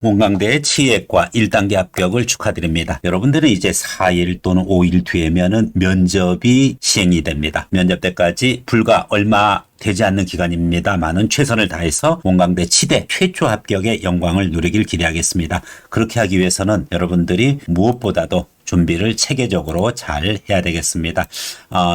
원광대 치의과 1단계 합격을 축하드립니다. 여러분들은 이제 4일 또는 5일 뒤에면은 면접이 시행이 됩니다. 면접 때까지 불과 얼마 되지 않는 기간입니다만은 최선을 다해서 원광대 치대 최초 합격의 영광을 누리길 기대하겠습니다. 그렇게 하기 위해서는 여러분들이 무엇보다도 준비를 체계적으로 잘 해야 되겠습니다.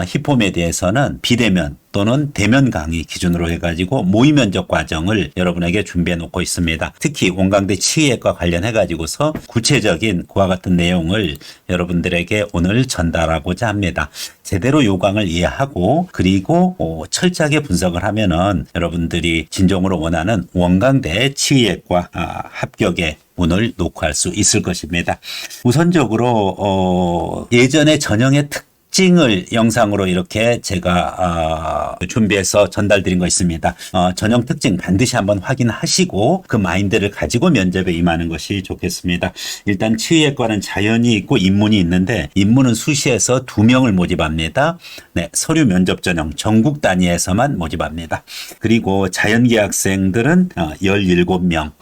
히폼에 대해서는 비대면 또는 대면 강의 기준으로 해가지고 모의 면접 과정을 여러분에게 준비해 놓고 있습니다. 특히 원광대 치의학과 관련해 가지고서 구체적인 그와 같은 내용을 여러분들에게 오늘 전달하고자 합니다. 제대로 요강을 이해하고 그리고 철저하게 분석을 하면은 여러분들이 진정으로 원하는 원광대 치의학과 합격의 문을 놓고 할 수 있을 것입니다. 우선적으로 예전에 전형의 특징을 영상으로 이렇게 제가 준비해서 전달드린 거 있습니다. 전형 특징 반드시 한번 확인하시고 그 마인드를 가지고 면접에 임하는 것이 좋겠습니다. 일단 치의학과는 자연이 있고 인문이 있는데 인문은 수시에서 2명을 모집합니다. 네, 서류 면접 전형 전국 단위에서만 모집합니다. 그리고 자연계 학생들은 17명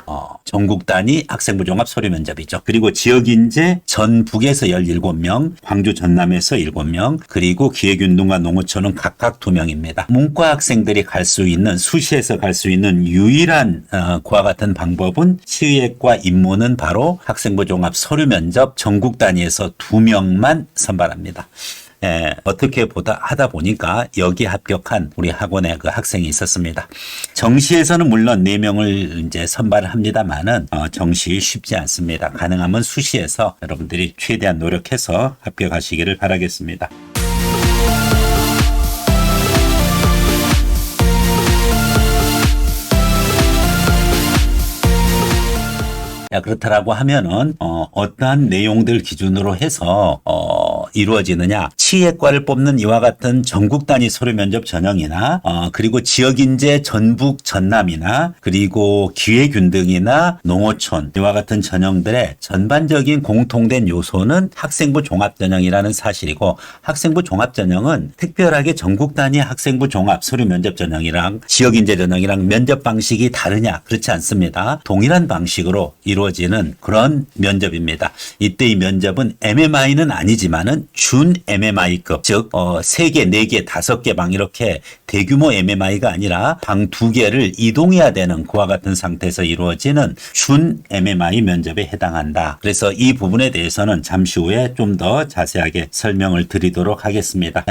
전국 단위 학생부 종합 서류 면접이죠. 그리고 지역인재 전북에서 17명, 광주 전남에서 7명, 그리고 기획운동과 농어촌은 각각 2명입니다. 문과 학생들이 갈 수 있는 수시에서 갈 수 있는 유일한 그와 같은 방법은 치의학과 인문은 바로 학생부 종합 서류 면접 전국 단위에서 2명만 선발합니다. 어떻게 하다 보니까 여기 합격한 우리 학원에 그 학생이 있었습니다. 정시에서는 물론 4명을 이제 선발을 합니다만은 정시 쉽지 않습니다. 가능하면 수시에서 여러분들이 최대한 노력해서 합격하시기를 바라겠습니다. 그렇다라고 하면은 어떠한 내용들 기준으로 해서 이루어지느냐, 치의학과를 뽑는 이와 같은 전국 단위 서류 면접 전형이나 그리고 지역인재 전북 전남이나 그리고 기회균등이나 농어촌 이와 같은 전형들의 전반적인 공통된 요소는 학생부 종합 전형이라는 사실이고, 학생부 종합 전형은 특별하게 전국 단위 학생부 종합 서류 면접 전형이랑 지역인재 전형이랑 면접 방식이 다르냐, 그렇지 않습니다. 동일한 방식으로 이루어지는 그런 면접입니다. 이때 이 면접은 MMI는 아니지만은 준 MMI급, 즉 3개, 4개, 5개 방 이렇게 대규모 MMI가 아니라 방 2개를 이동해야 되는 그와 같은 상태에서 이루어지는 준 MMI 면접에 해당한다. 그래서 이 부분에 대해서는 잠시 후에 좀 더 자세하게 설명을 드리도록 하겠습니다.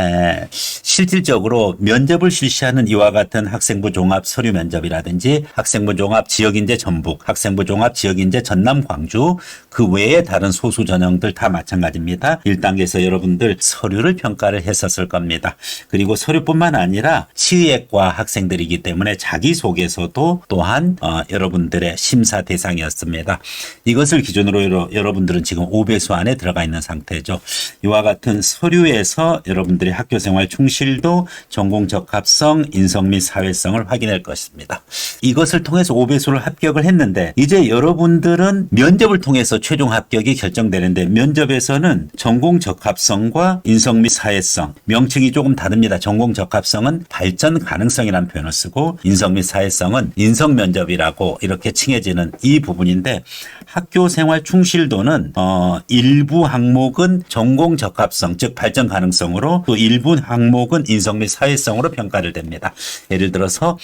실질적으로 면접을 실시하는 이와 같은 학생부 종합 서류 면접이라든지 학생부 종합 지역인재 전북, 학생부 종합 지역인재 전남 광주, 그 외에 다른 소수 전형들 다 마찬가지입니다. 1단계에서 여러분들 서류를 평가를 했었을 겁니다. 그리고 서류뿐만 아니라 치의학과 학생들이기 때문에 자기소개서도 또한 여러분들의 심사 대상이었습니다. 이것을 기준으로 여러분들은 지금 5배수 안에 들어가 있는 상태죠. 이와 같은 서류에서 여러분들의 학교생활 충실도, 전공 적합성, 인성 및 사회성을 확인할 것입니다. 이것을 통해서 5배수를 합격을 했는데 이제 여러분들은 면접을 통해서 최종 합격이 결정되는데, 면접에서는 전공 적합성과 인성 및 사회성, 명칭이 조금 다릅니다. 전공 적합성은 발전 가능성이라는 표현을 쓰고 인성 및 사회성은 인성 면접이라고 이렇게 칭해지는 이 부분인데, 학교 생활 충실도는 일부 항목은 전공 적합성, 즉 발전 가능성으로, 또 일부 항목은 인성 및 사회성으로 평가를 됩니다. 예를 들어서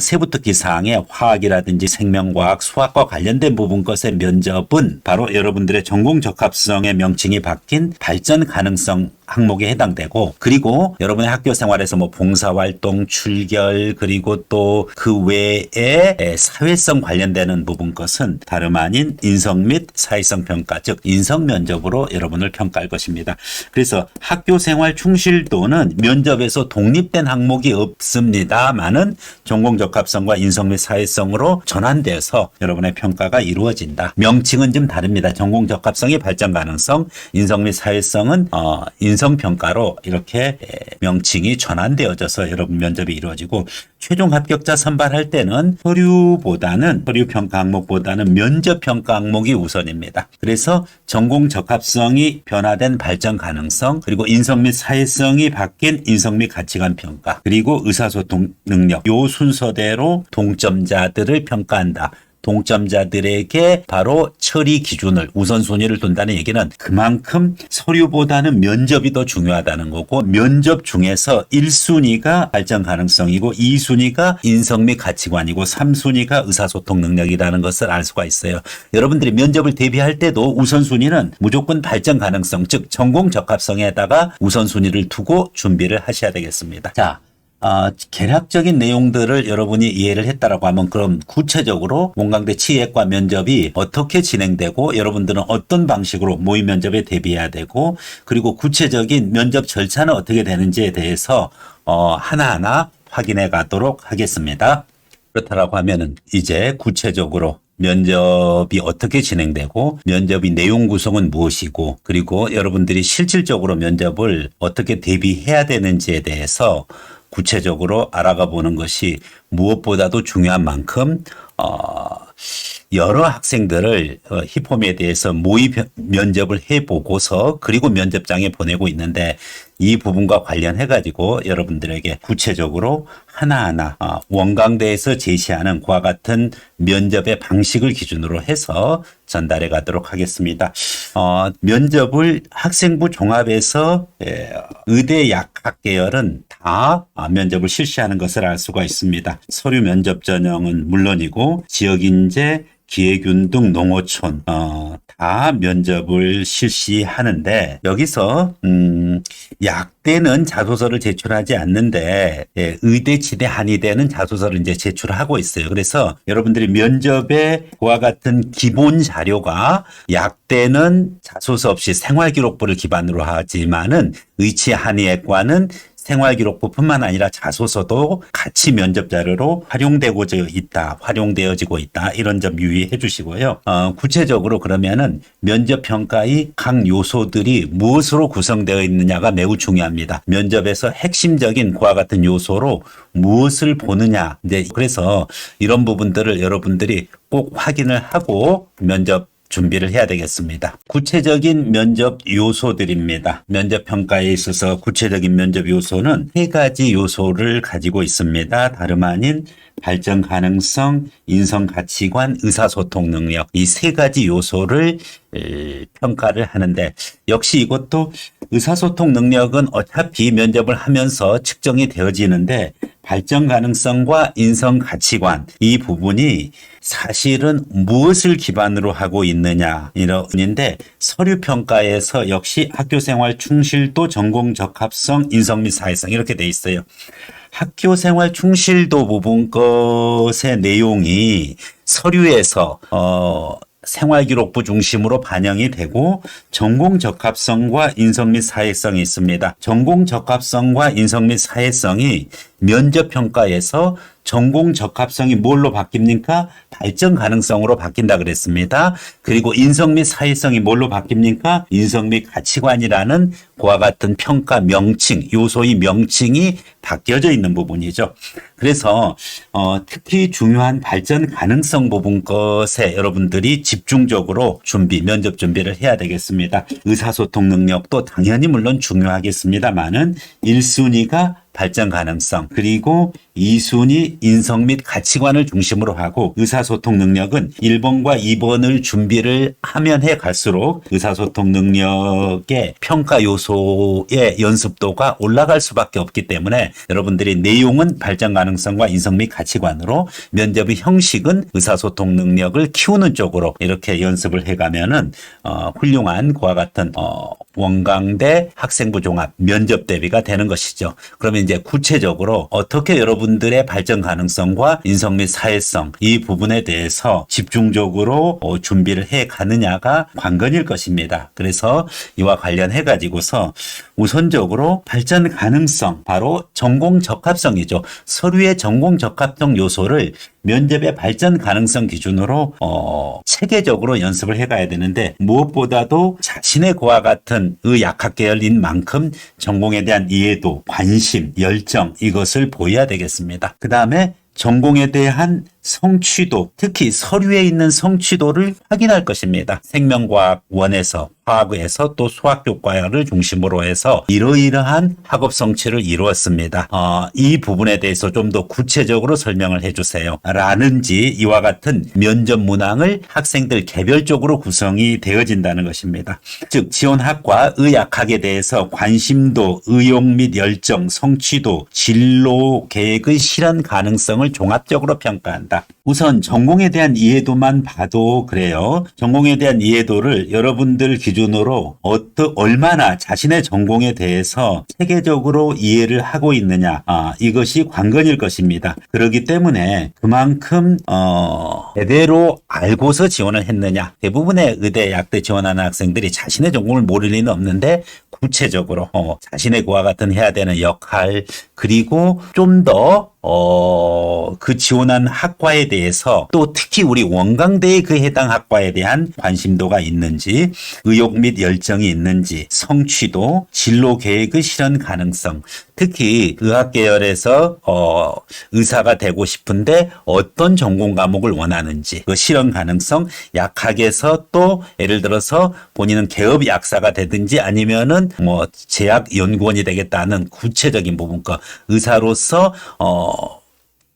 세부특기 사항의 화학이라든지 생명과학, 수학과 관련된 부분 것의 면접은 바로 여러분들의 전공 적합성의 명칭이 바뀐 발전 가능성 항목에 해당되고, 그리고 여러분의 학교 생활에서 뭐 봉사활동, 출결, 그리고 또 그 외에 사회성 관련되는 부분 것은 다름 아닌 인성 및 사회성 평가, 즉 인성 면접으로 여러분을 평가할 것입니다. 그래서 학교 생활 충실도는 면접에서 독립된 항목이 없습니다만은 전공 적합성과 인성 및 사회성으로 전환돼서 여러분의 평가가 이루어진다. 명칭은 좀 다릅니다. 전공 적합성이 발전 가능성, 인성 및 사회성은 인성평가로 이렇게 명칭이 전환되어져서 여러분 면접이 이루어지고, 최종 합격자 선발할 때는 서류평가 항목보다는 면접평가 항목이 우선입니다. 그래서 전공 적합성이 변화된 발전 가능성, 그리고 인성 및 사회성이 바뀐 인성 및 가치관 평가, 그리고 의사소통 능력, 요 순서대로 동점자들을 평가한다. 동점자들에게 바로 처리 기준을 우선순위를 둔다는 얘기는 그만큼 서류보다는 면접이 더 중요하다는 거고, 면접 중에서 1순위가 발전 가능성이고 2순위가 인성 및 가치관이고 3순위가 의사소통 능력이라는 것을 알 수가 있어요. 여러분들이 면접을 대비할 때도 우선순위는 무조건 발전 가능성, 즉 전공 적합성에다가 우선순위를 두고 준비를 하셔야 되겠습니다. 자, 개략적인 내용들을 여러분이 이해를 했다라고 하면, 그럼 구체적으로 문광대 치의학과 면접이 어떻게 진행되고 여러분들은 어떤 방식으로 모의 면접에 대비해야 되고, 그리고 구체적인 면접 절차는 어떻게 되는지에 대해서 하나하나 확인해 가도록 하겠습니다. 그렇다라고 하면은 이제 구체적으로 면접이 어떻게 진행되고 면접의 내용 구성은 무엇이고, 그리고 여러분들이 실질적으로 면접을 어떻게 대비해야 되는지에 대해서 구체적으로 알아가 보는 것이 무엇보다도 중요한 만큼 여러 학생들을 히포미에 대해서 모의 면접을 해보고서 그리고 면접장에 보내고 있는데, 이 부분과 관련해 가지고 여러분들에게 구체적으로 하나하나 원광대에서 제시하는 그와 같은 면접의 방식을 기준으로 해서 전달해 가도록 하겠습니다. 면접을 학생부 종합에서 의대 약학 계열은 다 면접을 실시하는 것을 알 수가 있습니다. 서류 면접 전형은 물론이고 지역인재, 기회균등, 농어촌 다 면접을 실시하는데, 여기서 약대는 자소서를 제출하지 않는데 의대, 치대, 한의대는 자소서를 이제 제출하고 있어요. 그래서 여러분들이 면접에 그와 같은 기본 자료가, 약대는 자소서 없이 생활기록부를 기반으로 하지만은 의치, 한의학과는 생활기록부뿐만 아니라 자소서도 같이 면접 자료로 활용되어지고 있다. 이런 점 유의해 주시고요. 구체적으로 그러면은 면접 평가의 각 요소들이 무엇으로 구성되어 있느냐가 매우 중요합니다. 면접에서 핵심적인 그와 같은 요소로 무엇을 보느냐. 이제 그래서 이런 부분들을 여러분들이 꼭 확인을 하고 면접 준비를 해야 되겠습니다. 구체적인 면접 요소들입니다. 면접 평가에 있어서 구체적인 면접 요소는 세 가지 요소를 가지고 있습니다. 다름 아닌 발전 가능성, 인성 가치관, 의사소통 능력, 이 세 가지 요소를 평가를 하는데, 역시 이것도 의사소통 능력은 어차피 면접을 하면서 측정이 되어지는데, 발전 가능성과 인성 가치관, 이 부분이 사실은 무엇을 기반으로 하고 있느냐 이런인데, 서류 평가에서 역시 학교생활 충실도, 전공 적합성, 인성 및 사회성 이렇게 돼 있어요. 학교생활 충실도 부분 것의 내용이 서류에서 생활기록부 중심으로 반영이 되고, 전공 적합성과 인성 및 사회성이 있습니다. 전공 적합성과 인성 및 사회성이 면접 평가에서 전공 적합성이 뭘로 바뀝니까? 발전 가능성으로 바뀐다 그랬습니다. 그리고 인성 및 사회성이 뭘로 바뀝니까? 인성 및 가치관이라는 그와 같은 평가 명칭, 요소의 명칭이 바뀌어져 있는 부분이죠. 그래서 특히 중요한 발전 가능성 부분 것에 여러분들이 집중적으로 면접 준비를 해야 되겠습니다. 의사소통 능력도 당연히 물론 중요하겠습니다만은 1순위가 발전 가능성, 그리고 2순위 인성 및 가치관을 중심으로 하고, 의사소통 능력은 1번과 2번을 준비를 하면 해 갈수록 의사소통 능력의 평가 요소의 연습도가 올라갈 수밖에 없기 때문에, 여러분들이 내용은 발전 가능성과 인성 및 가치관으로, 면접의 형식은 의사소통 능력을 키우는 쪽으로 이렇게 연습을 해가면은 훌륭한 그와 같은 원광대 학생부 종합 면접 대비가 되는 것이죠. 그러면 이제 구체적으로 어떻게 여러분들의 발전 가능성과 인성 및 사회성, 이 부분에 대해서 집중적으로 준비를 해 가느냐가 관건일 것입니다. 그래서 이와 관련해 가지고서 우선적으로 발전 가능성, 바로 전공 적합성이죠. 서류의 전공 적합성 요소를 면접의 발전 가능성 기준으로 체계적으로 연습을 해가야 되는데, 무엇보다도 자신의 그와 같은 의약학 계열인 만큼 전공에 대한 이해도, 관심, 열정, 이것을 보여야 되겠습니다. 그 다음에 전공에 대한 성취도, 특히 서류에 있는 성취도를 확인할 것입니다. 생명과학 원에서 화학에서 또 수학교과를 중심으로 해서 이러이러한 학업 성취를 이루었습니다. 이 부분에 대해서 좀 더 구체적으로 설명을 해주세요. 라는지 이와 같은 면접 문항을 학생들 개별적으로 구성이 되어진다는 것입니다. 즉 지원학과 의학학에 대해서 관심도, 의욕 및 열정, 성취도, 진로 계획의 실현 가능성을 종합적으로 평가한다. 우선 전공에 대한 이해도만 봐도 그래요. 전공에 대한 이해도를 여러분들 기준으로 얼마나 자신의 전공에 대해서 체계적으로 이해를 하고 있느냐, 이것이 관건일 것입니다. 그렇기 때문에 그만큼 제대로 알고서 지원을 했느냐. 대부분의 의대, 약대 지원하는 학생들이 자신의 전공을 모를 리는 없는데 구체적으로 자신의 그와 같은 해야 되는 역할, 그리고 좀 더 그 지원한 학과에 대해서 또 특히 우리 원광대의 그 해당 학과에 대한 관심도가 있는지, 의욕 및 열정이 있는지, 성취도, 진로 계획의 실현 가능성, 특히 의학 계열에서 의사가 되고 싶은데 어떤 전공 과목을 원하는지, 그 실현 가능성, 약학에서 또 예를 들어서 본인은 개업 약사가 되든지 아니면은 뭐 제약 연구원이 되겠다는 구체적인 부분, 그 의사로서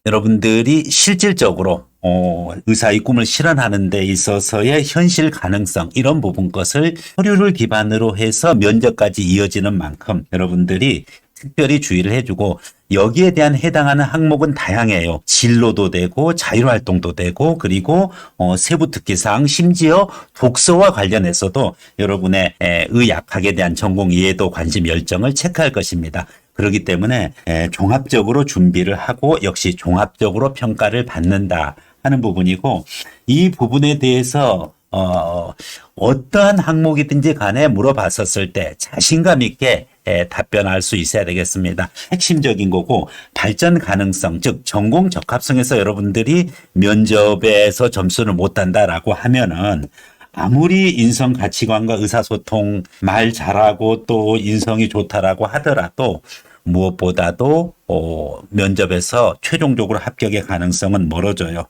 여러분들이 실질적으로 의사의 꿈을 실현하는 데 있어서의 현실 가능성, 이런 부분 것을 서류를 기반으로 해서 면접까지 이어지는 만큼 여러분들이 특별히 주의를 해주고, 여기에 대한 해당하는 항목은 다양해요. 진로도 되고 자율활동도 되고, 그리고 세부 특기사항, 심지어 독서와 관련해서도 여러분의 의학학에 대한 전공 이해도, 관심, 열정을 체크할 것입니다. 그렇기 때문에 종합적으로 준비를 하고 역시 종합적으로 평가를 받는다 하는 부분이고, 이 부분에 대해서 어떠한 항목이든지 간에 물어봤었을 때 자신감 있게 답변할 수 있어야 되겠습니다. 핵심적인 거고, 발전 가능성, 즉 전공 적합성에서 여러분들이 면접에서 점수를 못 단다라고 하면은 아무리 인성 가치관과 의사소통 말 잘하고 또 인성이 좋다라고 하더라도 무엇보다도 면접에서 최종적으로 합격의 가능성은 멀어져요.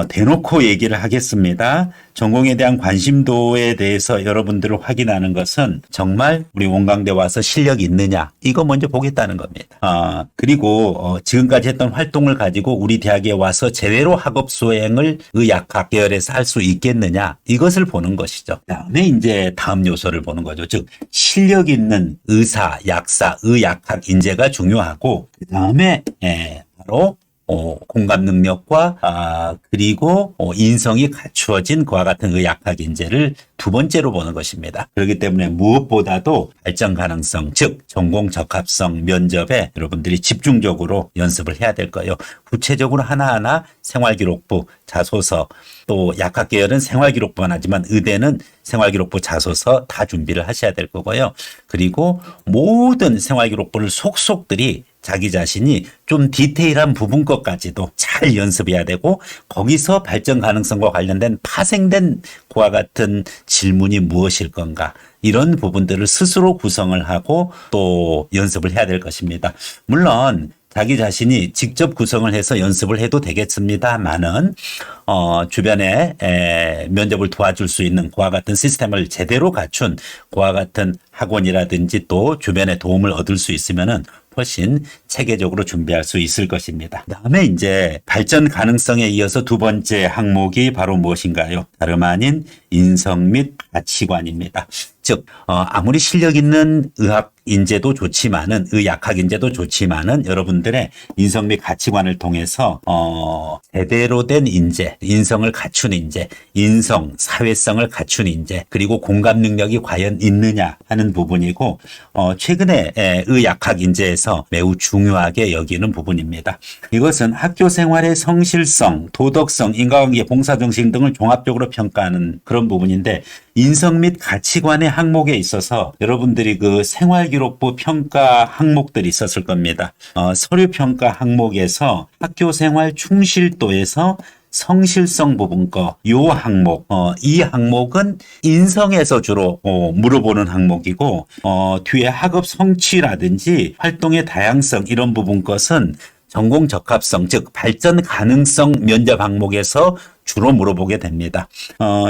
대놓고 얘기를 하겠습니다. 전공에 대한 관심도에 대해서 여러분들을 확인하는 것은 정말 우리 원광대 와서 실력이 있느냐, 이거 먼저 보겠다는 겁니다. 그리고 지금까지 했던 활동을 가지고 우리 대학에 와서 제대로 학업 수행을 의학학 계열에서 할 수 있겠느냐, 이것을 보는 것이죠. 그다음에 이제 다음 요소를 보는 거죠. 즉 실력 있는 의사, 약사, 의학학 인재가 중요하고, 그다음에 바로 공감 능력과 그리고 인성이 갖추어진 그와 같은 의학학 인재를 두 번째로 보는 것입니다. 그렇기 때문에 무엇보다도 발전 가능성, 즉 전공 적합성 면접에 여러분들이 집중적으로 연습을 해야 될 거예요. 구체적으로 하나하나 생활기록부, 자소서, 또 약학 계열은 생활기록부만 하지만 의대는 생활기록부, 자소서 다 준비를 하셔야 될 거고요. 그리고 모든 생활기록부를 속속들이 자기 자신이 좀 디테일한 부분 것까지도 잘 연습해야 되고, 거기서 발전 가능성과 관련된 파생된 그와 같은 질문이 무엇일 건가, 이런 부분들을 스스로 구성을 하고 또 연습을 해야 될 것입니다. 물론 자기 자신이 직접 구성을 해서 연습을 해도 되겠습니다만은 주변에 면접을 도와줄 수 있는 그와 같은 시스템을 제대로 갖춘 그와 같은 학원이라든지 또 주변에 도움을 얻을 수 있으면은 훨씬 체계적으로 준비할 수 있을 것입니다. 그다음에 이제 발전 가능성에 이어서 두 번째 항목이 바로 무엇인가요? 다름 아닌 인성 및 가치관입니다. 즉 아무리 실력 있는 의학 인재도 좋지만은, 의학학 인재도 좋지만은 여러분들의 인성 및 가치관을 통해서 제대로 된 인재, 인성을 갖춘 인재, 인성, 사회성을 갖춘 인재, 그리고 공감 능력이 과연 있느냐 하는 부분이고, 최근에 의학학 인재에서 매우 중요하게 여기는 부분입니다. 이것은 학교 생활의 성실성, 도덕성, 인간관계, 봉사정신 등을 종합적으로 평가하는 그런 부분인데, 인성 및 가치관의 항목에 있어서 여러분들이 그 생활기록부 평가 항목들이 있었을 겁니다. 서류평가 항목에서 학교생활 충실도에서 성실성 부분 요 항목, 이 항목은 인성에서 주로 물어보는 항목이고, 뒤에 학업 성취라든지 활동의 다양성, 이런 부분 것은 전공 적합성, 즉 발전 가능성 면접 항목에서 주로 물어보게 됩니다.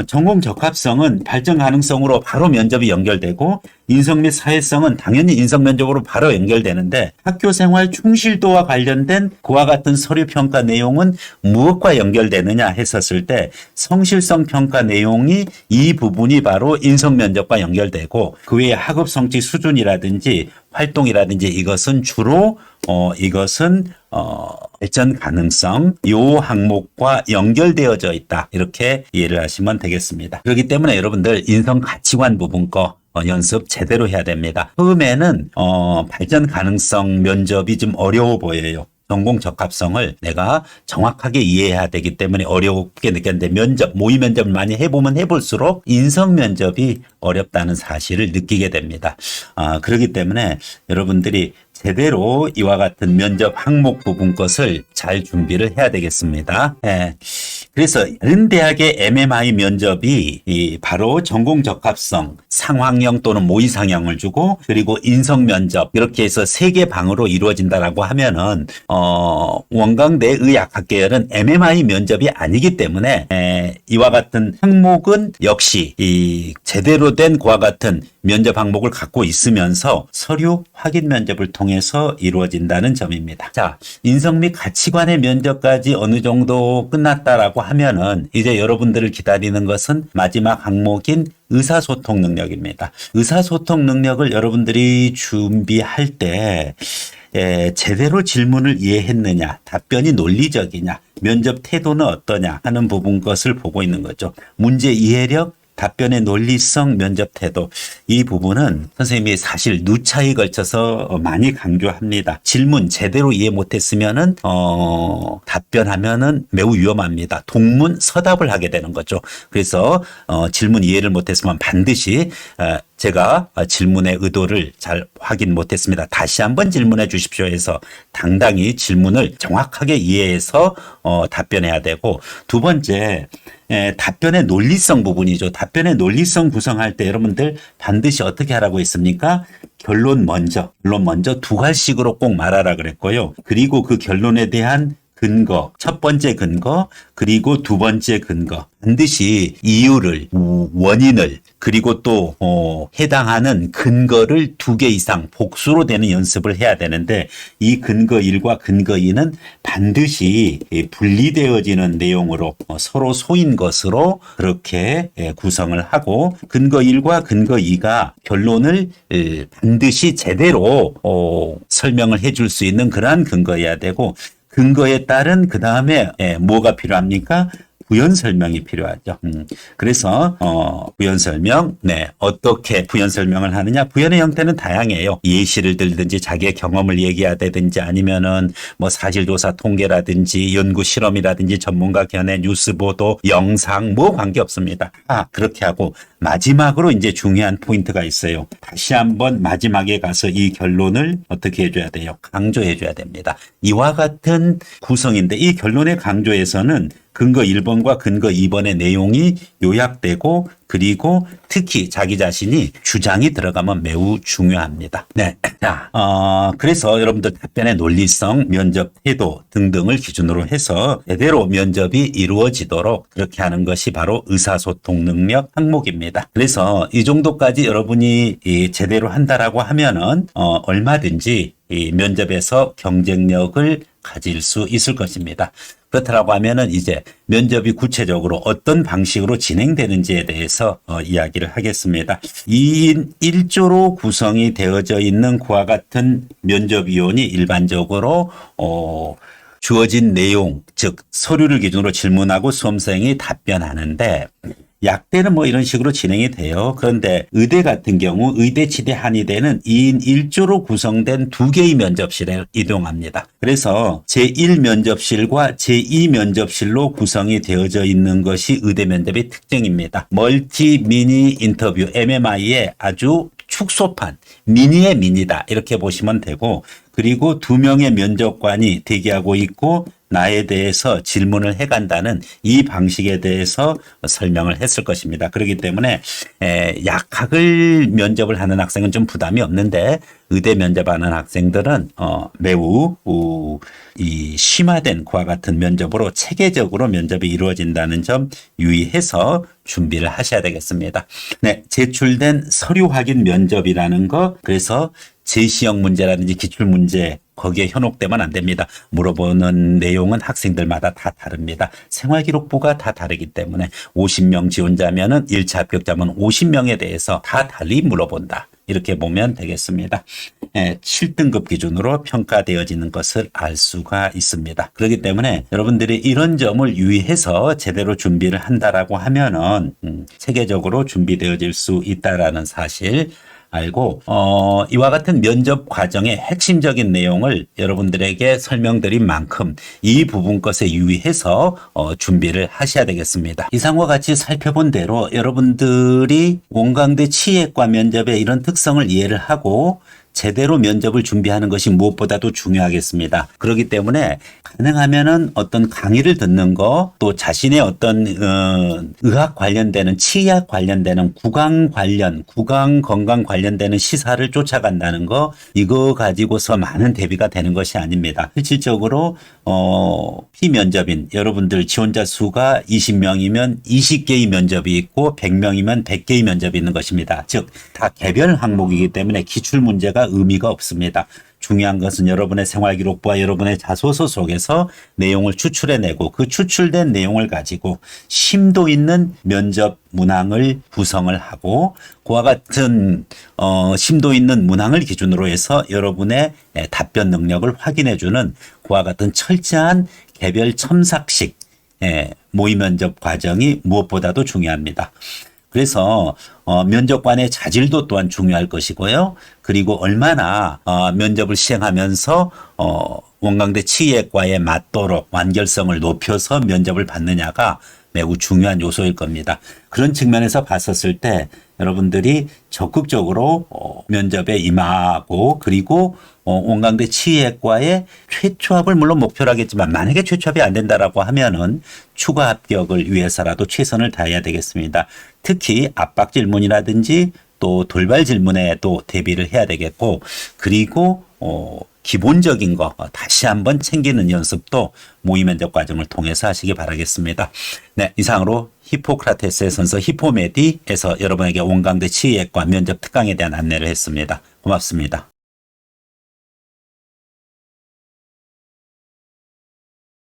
전공 적합성은 발전 가능성으로 바로 면접이 연결되고 인성 및 사회성은 당연히 인성 면접으로 바로 연결되는데 학교 생활 충실도와 관련된 그와 같은 서류 평가 내용은 무엇과 연결되느냐 했었을 때 성실성 평가 내용이 이 부분이 바로 인성 면접과 연결되고 그 외에 학업 성취 수준이라든지 활동이라든지 이것은 주로 이것은 발전 가능성 요 항목과 연결되어져 있다. 이렇게 이해를 하시면 되겠습니다. 그렇기 때문에 여러분들 인성 가치관 부분 거 연습 제대로 해야 됩니다. 처음에는 발전 가능성 면접이 좀 어려워 보여요. 전공 적합성을 내가 정확하게 이해해야 되기 때문에 어렵게 느꼈는데 모의 면접을 많이 해보면 해볼수록 인성 면접이 어렵다는 사실을 느끼게 됩니다. 그렇기 때문에 여러분들이 제대로 이와 같은 면접 항목 부분 것을 잘 준비를 해야 되겠습니다. 예. 그래서 다른 대학의 MMI 면접이 바로 전공 적합성, 상황형 또는 모의 상형을 주고 그리고 인성 면접 이렇게 해서 3개 방으로 이루어진다라고 하면은 원광대 의학학계열은 MMI 면접이 아니기 때문에 이와 같은 항목은 역시 이 제대로 된 그와 같은 면접 항목을 갖고 있으면서 서류 확인 면접을 통해서 이루어진다는 점입니다. 자, 인성 및 가치관의 면접까지 어느 정도 끝났다라고 하면은 이제 여러분들을 기다리는 것은 마지막 항목인 의사소통 능력입니다. 의사소통 능력을 여러분들이 준비할 때 제대로 질문을 이해했느냐, 답변이 논리적이냐, 면접 태도는 어떠냐 하는 부분 것을 보고 있는 거죠. 문제 이해력, 답변의 논리성, 면접 태도 이 부분은 선생님이 사실 누차에 걸쳐서 많이 강조합니다. 질문 제대로 이해 못했으면은 답변하면은 매우 위험합니다. 동문서답을 하게 되는 거죠. 그래서 질문 이해를 못했으면 반드시 제가 질문의 의도를 잘 확인 못했습니다. 다시 한번 질문해 주십시오 해서 당당히 질문을 정확하게 이해해서 답변해야 되고 두 번째 답변의 논리성 부분이죠. 답변의 논리성 구성할 때 여러분들 반드시 어떻게 하라고 했습니까? 결론 먼저 2갈씩으로 꼭 말하라 그랬고요. 그리고 그 결론에 대한 근거, 첫 번째 근거, 그리고 두 번째 근거. 반드시 이유를, 원인을, 그리고 또 해당하는 근거를 2개 이상 복수로 되는 연습을 해야 되는데 이 근거 1과 근거 2는 반드시 분리되어지는 내용으로 서로 소인 것으로 그렇게 구성을 하고 근거 1과 근거 2가 결론을 반드시 제대로 설명을 해줄 수 있는 그러한 근거여야 되고 근거에 따른 그 다음에 뭐가 필요합니까? 부연 설명이 필요하죠. 그래서 부연 설명, 어떻게 부연 설명을 하느냐? 부연의 형태는 다양해요. 예시를 들든지 자기의 경험을 얘기하다든지 아니면은 뭐 사실조사 통계라든지 연구 실험이라든지 전문가 견해, 뉴스 보도, 영상 뭐 관계 없습니다. 그렇게 하고 마지막으로 이제 중요한 포인트가 있어요. 다시 한번 마지막에 가서 이 결론을 어떻게 해줘야 돼요? 강조해줘야 됩니다. 이와 같은 구성인데 이 결론의 강조에서는 근거 1번과 근거 2번의 내용이 요약되고 그리고 특히 자기 자신이 주장이 들어가면 매우 중요합니다. 네. 자, 그래서 여러분들 답변의 논리성, 면접 태도 등등을 기준으로 해서 제대로 면접이 이루어지도록 그렇게 하는 것이 바로 의사소통 능력 항목입니다. 그래서 이 정도까지 여러분이 제대로 한다라고 하면은 얼마든지 이 면접에서 경쟁력을 가질 수 있을 것입니다. 그렇다고 하면은 이제 면접이 구체적으로 어떤 방식으로 진행되는지에 대해서 이야기를 하겠습니다. 2인 1조로 구성이 되어져 있는 그와 같은 면접위원이 일반적으로 주어진 내용, 즉 서류를 기준으로 질문하고 수험생이 답변하는데 약대는 뭐 이런 식으로 진행이 돼요. 그런데 의대 같은 경우 의대 치대 한의대는 2인 1조로 구성된 2개의 면접실에 이동합니다. 그래서 제1면접실과 제2면접실로 구성이 되어져 있는 것이 의대 면접의 특징입니다. 멀티 미니 인터뷰 MMI의 아주 축소판, 미니의 미니다 이렇게 보시면 되고 그리고 2명의 면접관이 대기하고 있고 나에 대해서 질문을 해간다는 이 방식에 대해서 설명을 했을 것입니다. 그렇기 때문에 약학을 면접을 하는 학생은 좀 부담이 없는데 의대 면접하는 학생들은 매우 이 심화된 그와 같은 면접으로 체계적으로 면접이 이루어진다는 점 유의해서 준비를 하셔야 되겠습니다. 네, 제출된 서류 확인 면접이라는 거, 그래서 제시형 문제라든지 기출 문제 거기에 현혹되면 안 됩니다. 물어보는 내용은 학생들마다 다 다릅니다. 생활기록부가 다 다르기 때문에 50명 지원자면은 1차 합격자면 50명에 대해서 다 달리 물어본다. 이렇게 보면 되겠습니다. 7등급 기준으로 평가되어지는 것을 알 수가 있습니다. 그렇기 때문에 여러분들이 이런 점을 유의해서 제대로 준비를 한다라고 하면은 체계적으로 준비되어질 수 있다라는 사실 알고 이와 같은 면접 과정의 핵심적인 내용을 여러분들에게 설명드린 만큼 이 부분 것에 유의해서 준비를 하셔야 되겠습니다. 이상과 같이 살펴본 대로 여러분들이 원광대 치의과 면접의 이런 특성을 이해를 하고 제대로 면접을 준비하는 것이 무엇보다도 중요하겠습니다. 그렇기 때문에 가능하면은 어떤 강의를 듣는 거, 또 자신의 어떤 의학 관련되는 치의학 관련되는 구강 건강 관련되는 시사를 쫓아간다는 거, 이거 가지고서 많은 대비가 되는 것이 아닙니다. 실질적으로 피면접인 여러분들 지원자 수가 20명이면 20개의 면접이 있고 100명이면 100개의 면접이 있는 것입니다. 즉 다 개별 항목이기 때문에 기출 문제가 의미가 없습니다. 중요한 것은 여러분의 생활기록부와 여러분의 자소서 속에서 내용을 추출해내고 그 추출된 내용을 가지고 심도 있는 면접 문항을 구성을 하고 그와 같은 심도 있는 문항을 기준으로 해서 여러분의 답변 능력을 확인해주는 그와 같은 철저한 개별 첨삭식 모의 면접 과정이 무엇보다도 중요합니다. 그래서 면접관의 자질도 또한 중요할 것이고요. 그리고 얼마나 면접을 시행하면서 원광대 치의과에 맞도록 완결성을 높여서 면접을 받느냐가 매우 중요한 요소일 겁니다. 그런 측면에서 봤었을 때 여러분들이 적극적으로 면접에 임하고 그리고 원광대 치의과의 최초합을 물론 목표로 하겠지만 만약에 최초합이 안 된다라고 하면은 추가 합격을 위해서라도 최선을 다해야 되겠습니다. 특히 압박 질문이라든지 또 돌발 질문에도 대비를 해야 되겠고 그리고 기본적인 거 다시 한번 챙기는 연습도 모의 면접 과정을 통해서 하시기 바라겠습니다. 네, 이상으로 히포크라테스의 선서 히포메디에서 여러분에게 원광대 치의학과 면접 특강에 대한 안내를 했습니다. 고맙습니다.